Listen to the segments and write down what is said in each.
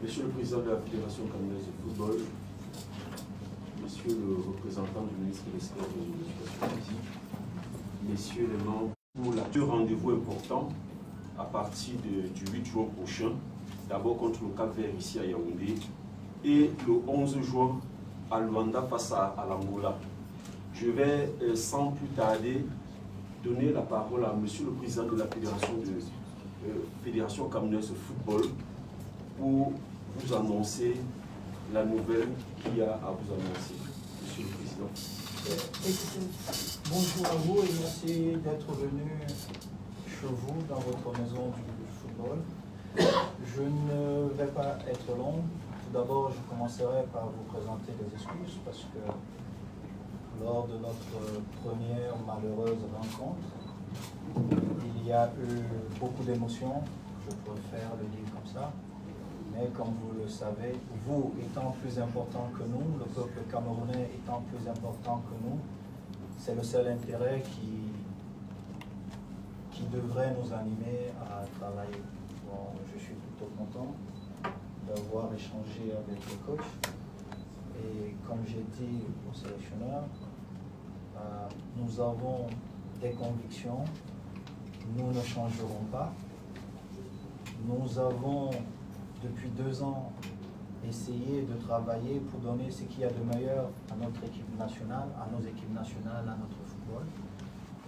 Monsieur le Président de la Fédération camerounaise de football, Monsieur le représentant du ministre des Sports et de l'Éducation physique, Messieurs les membres, pour deux rendez-vous importants à partir du 8 juin prochain, d'abord contre le Cap-Vert ici à Yaoundé et le 11 juin à Luanda face à l'Angola. Je vais sans plus tarder donner la parole à Monsieur le Président de la Fédération camerounaise de football pour vous annoncer la nouvelle qu'il y a à vous annoncer. Monsieur le Président. Bonjour à vous et merci d'être venu chez vous dans votre maison du football. Je ne vais pas être long. Tout d'abord, je commencerai par vous présenter les excuses parce que lors de notre première malheureuse rencontre, il y a eu beaucoup d'émotions, je préfère le dire comme ça, mais comme vous le savez, vous étant plus important que nous, le peuple camerounais étant plus important que nous, c'est le seul intérêt qui devrait nous animer à travailler. Bon, je suis plutôt content d'avoir échangé avec le coach et comme j'ai dit au sélectionneur, nous avons des convictions, nous ne changerons pas. Nous avons depuis 2 ans essayé de travailler pour donner ce qu'il y a de meilleur à notre équipe nationale, à nos équipes nationales, à notre football.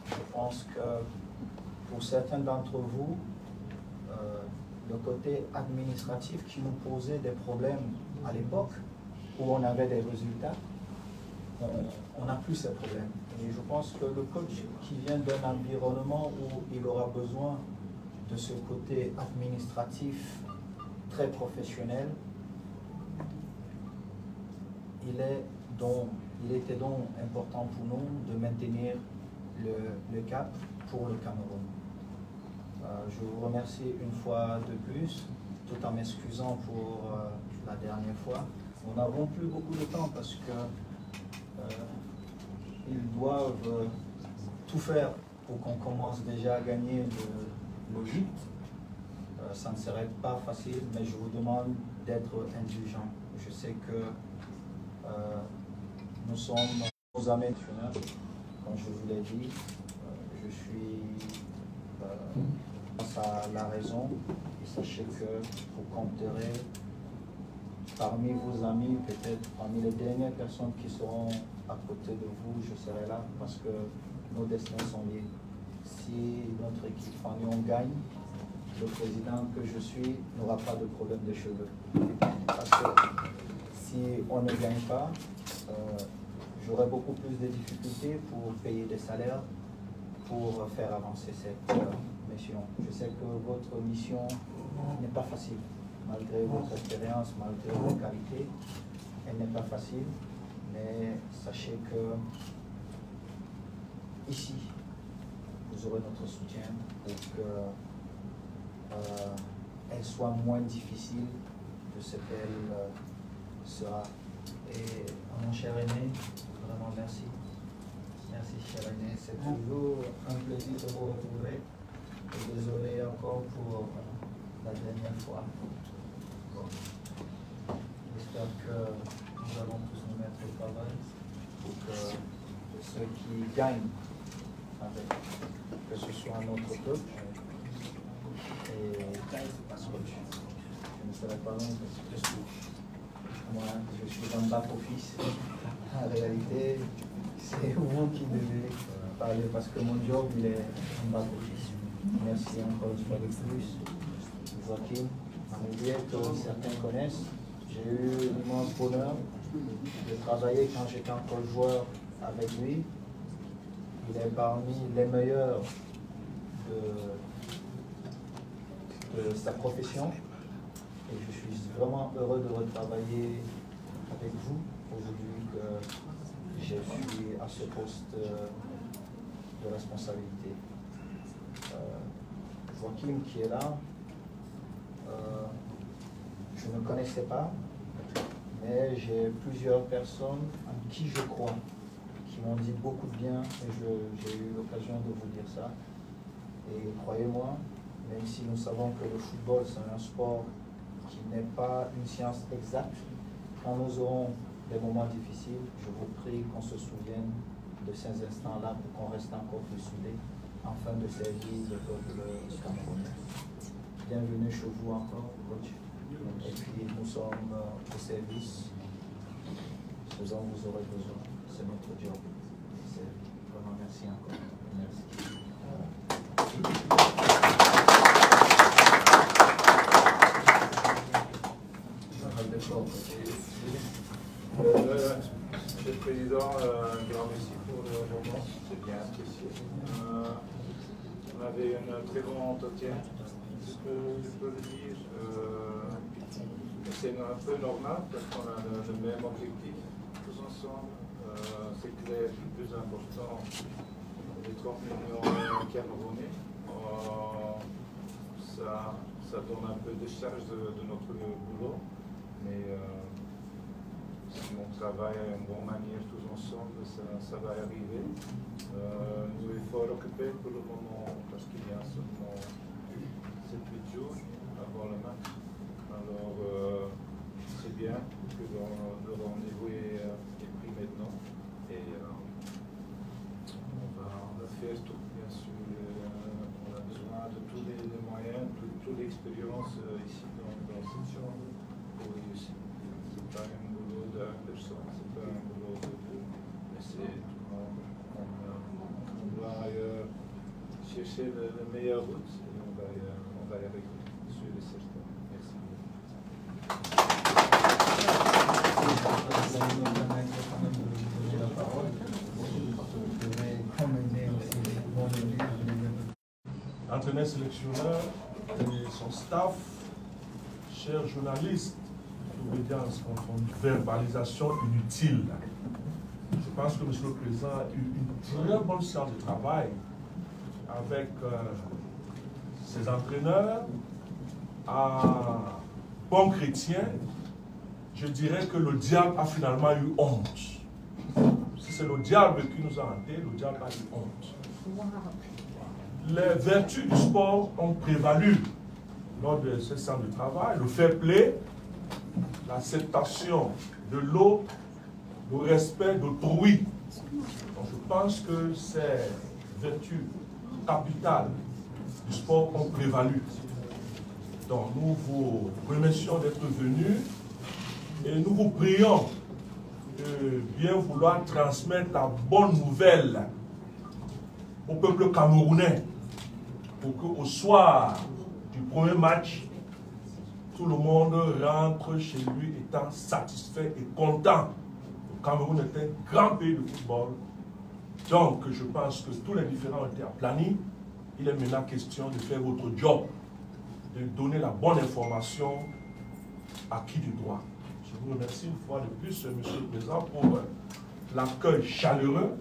Je pense que pour certains d'entre vous, le côté administratif qui nous posait des problèmes à l'époque, où on avait des résultats, on n'a plus ces problèmes. Et je pense que le coach qui vient d'un environnement où il aura besoin de ce côté administratif très professionnel, il était donc important pour nous de maintenir le cap pour le Cameroun. Je vous remercie une fois de plus, tout en m'excusant pour la dernière fois. Nous n'avons plus beaucoup de temps parce que ils doivent tout faire pour qu'on commence déjà à gagner le 8. Ça ne serait pas facile, mais je vous demande d'être indulgents. Je sais que nous sommes nos amis nationaux, comme je vous l'ai dit. Je suis face à la raison et sachez que vous compterez parmi vos amis, peut-être parmi les dernières personnes qui seront à côté de vous, je serai là parce que nos destins sont liés. Si notre équipe Fanion gagne, le président que je suis n'aura pas de problème de cheveux. Parce que si on ne gagne pas, j'aurai beaucoup plus de difficultés pour payer des salaires, pour faire avancer cette mission. Je sais que votre mission n'est pas facile. Malgré votre expérience, malgré vos qualités, elle n'est pas facile, mais sachez que ici, vous aurez notre soutien pour qu'elle soit moins difficile de ce qu'elle sera. Et mon cher aîné, vraiment merci. Merci cher aîné, c'est toujours un plaisir de vous retrouver. Et désolé encore pour la dernière fois. J'espère que nous allons tous nous mettre au travail pour que ceux qui gagnent, que ce soit notre peuple, et je ne serai pas long parce que moi je suis un back-office. En réalité, c'est vous qui devez parler parce que mon job il est un back-office. Merci encore une fois de plus, Joachim. Amélier, que certains connaissent. J'ai eu l'immense bonheur de travailler quand j'étais encore joueur avec lui. Il est parmi les meilleurs de sa profession et je suis vraiment heureux de retravailler avec vous aujourd'hui que je suis à ce poste de responsabilité. Joachim qui est là, je ne connaissais pas, mais j'ai plusieurs personnes en qui je crois, qui m'ont dit beaucoup de bien et j'ai eu l'occasion de vous dire ça. Et croyez-moi, même si nous savons que le football c'est un sport qui n'est pas une science exacte. Quand nous aurons des moments difficiles, je vous prie qu'on se souvienne de ces instants-là pour qu'on reste encore plus soudés afin de servir le peuple camerounais. Bienvenue chez vous encore, coach. Et puis nous sommes au service, ce dont vous aurez besoin. C'est notre job. Vraiment merci encore. Merci. Monsieur le Président, un grand merci pour le moment, c'est bien apprécié. On avait un très bon entretien, je peux le dire. C'est un peu normal parce qu'on a le même objectif tous ensemble. C'est clair, le plus important, les 30 millions camerounais. Ça donne un peu de charge de notre boulot, mais si on travaille en bonne manière tous ensemble, ça va arriver. Nous sommes fort occupés pour le moment parce qu'il y a seulement 7-8 jours avant le match. Alors c'est bien que le rendez-vous est pris maintenant et on va faire tout, bien sûr. On a besoin de tous les moyens, toute l'expérience ici dans cette chambre pour réussir. Ce n'est pas un boulot d'une personne, ce n'est pas un boulot de deux, mais c'est tout le monde. On doit chercher la meilleure route et on va y arriver, sûr et certain. Merci Entraîneur sélectionneur et son staff, chers journalistes, d'obédience contre une verbalisation inutile. Je pense que M. le Président a eu une très bonne séance de travail avec ses entraîneurs. À bon chrétien, je dirais que le diable a finalement eu honte. Si c'est le diable qui nous a hantés, le diable a eu honte. Les vertus du sport ont prévalu lors de ce séance de travail. Le fair play, l'acceptation de l'autre, le respect d'autrui. Donc je pense que ces vertus capitales du sport ont prévalu. Donc nous vous remercions d'être venus et nous vous prions de bien vouloir transmettre la bonne nouvelle au peuple camerounais pour qu'au soir du premier match, tout le monde rentre chez lui étant satisfait et content. Le Cameroun est un grand pays de football. Donc, je pense que tous les différends ont été aplanis. Il est maintenant question de faire votre job, de donner la bonne information à qui du droit. Je vous remercie une fois de plus, Monsieur le Président, pour l'accueil chaleureux.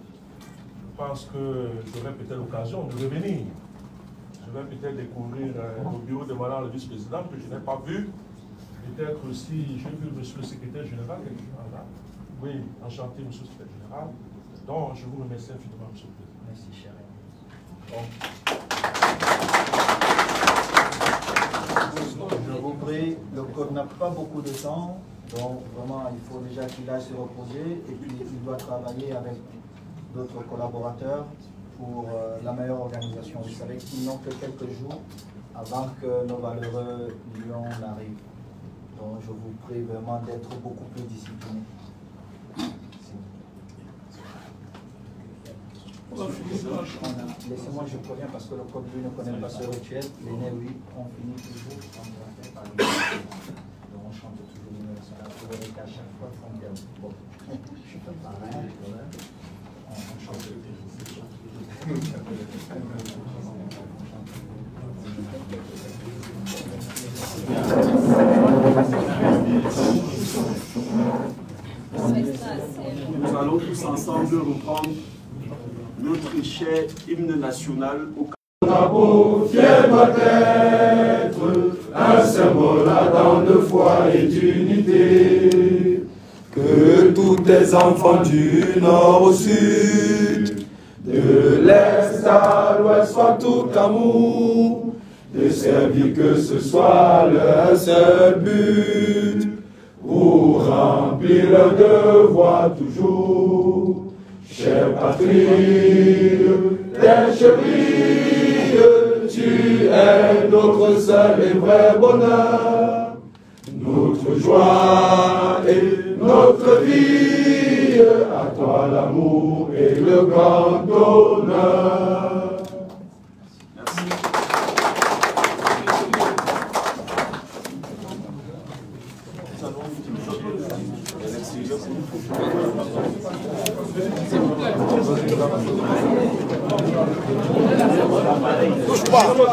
Je pense que j'aurai peut-être l'occasion de revenir. Je vais peut-être découvrir le bureau de Madame le vice-président que je n'ai pas vu. Peut-être aussi, j'ai vu Monsieur le secrétaire général, là. Oui, enchanté, Monsieur le secrétaire général. Donc, je vous remercie infiniment, Monsieur le Président. Merci, cher ami. Je vous prie, le code n'a pas beaucoup de temps, donc vraiment, il faut déjà qu'il aille se reposer et puis il doit travailler avec d'autres collaborateurs pour la meilleure organisation. Vous savez qu'ils n'ont que quelques jours avant que nos valeureux lions n'arrivent. Donc je vous prie vraiment d'être beaucoup plus disciplinés. Laissez-moi, je préviens parce que le code lui ne connaît pas ce rituel. Les nez, oui, on finit toujours par les donc on chante toujours l'hymne national. Vous verrez qu'à chaque fois, il faut dire bon, je peux pas rien, on chante Nous allons tous ensemble reprendre notre cher hymne national au drapeau fier doit être un symbole ardent de foi et d'unité. Que tous tes enfants du nord au sud, de l'est à l'ouest soient tout amour de servir que ce soit leur seul but, pour remplir leur devoir toujours. Chère patrie, terre chérie, tu es notre seul et vrai bonheur, notre joie et notre vie, à toi l'amour et le grand honneur.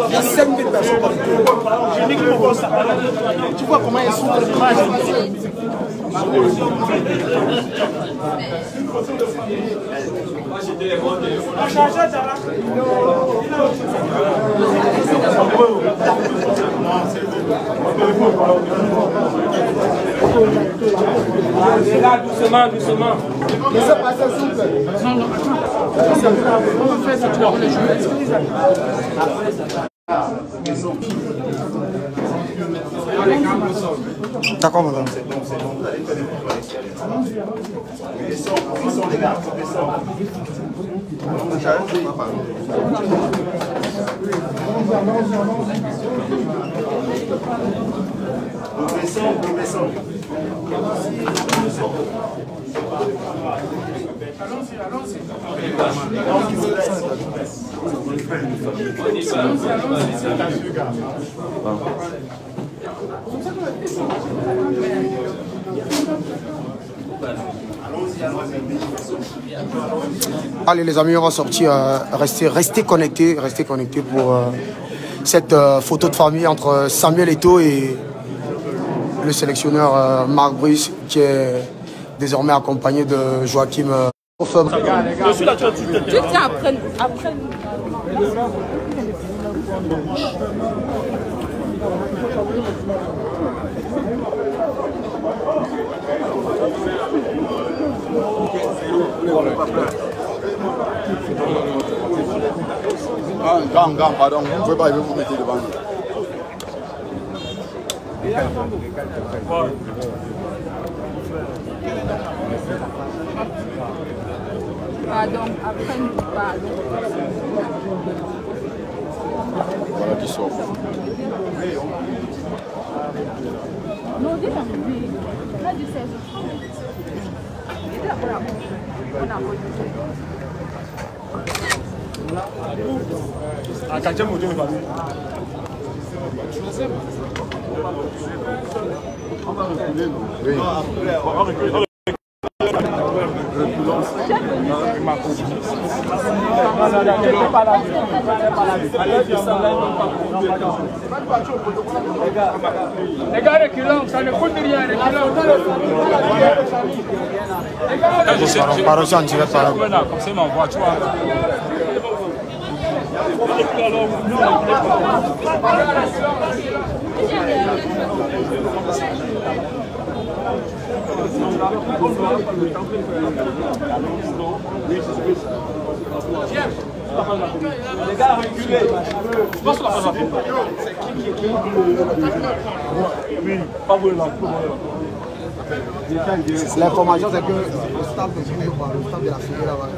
Il y a 5000 personnes. Je n'ai que pour ça. Tu vois comment ils sont dans l'image. Doucement, doucement. Laissez passer s'il vous plaît. Non, non, on fait ça, tu leur les jouer. D'accord, madame. Allez les amis, on va sortir, restez connectés pour cette photo de famille entre Samuel Eto'o et le sélectionneur Marc Brice, qui est désormais accompagné de Joachim. Je suis là, tu tiens après. Gang, pardon, vous ne pouvez pas vous mettre devant nous. Pardon, après nous, pardon. Voilà qui sort. Non, dis pas, là, du 16. À quatrième module, on va reculer. Oui. On va reculer. Les gars, reculons, ça ne coûte rien, reculons. Pas reçu en direct par là. Comme ça, on voit, tu vois. Les gars, reculez. Je pense qu'on a pas fait. Oui, pas vous là. L'information c'est que le staff de la filière là-bas.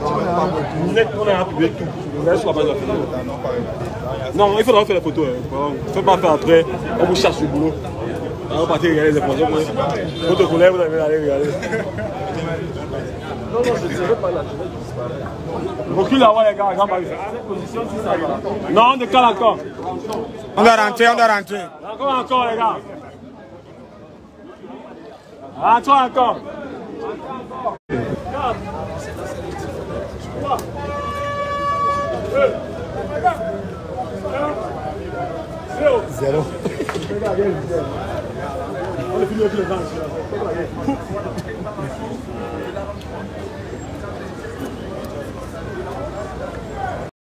On a publié tout. On est sur la base de la photo. Non, il faudra faire la photo. Il ne faut pas faire après. On vous cherche du boulot. On va partir regarder les informations. Votre collègue, vous allez aller regarder. Non, je ne serai pas là. Recule là-bas, les gars. Non, on décale encore. On doit rentrer. Encore, les gars. Rentre encore. Zéro.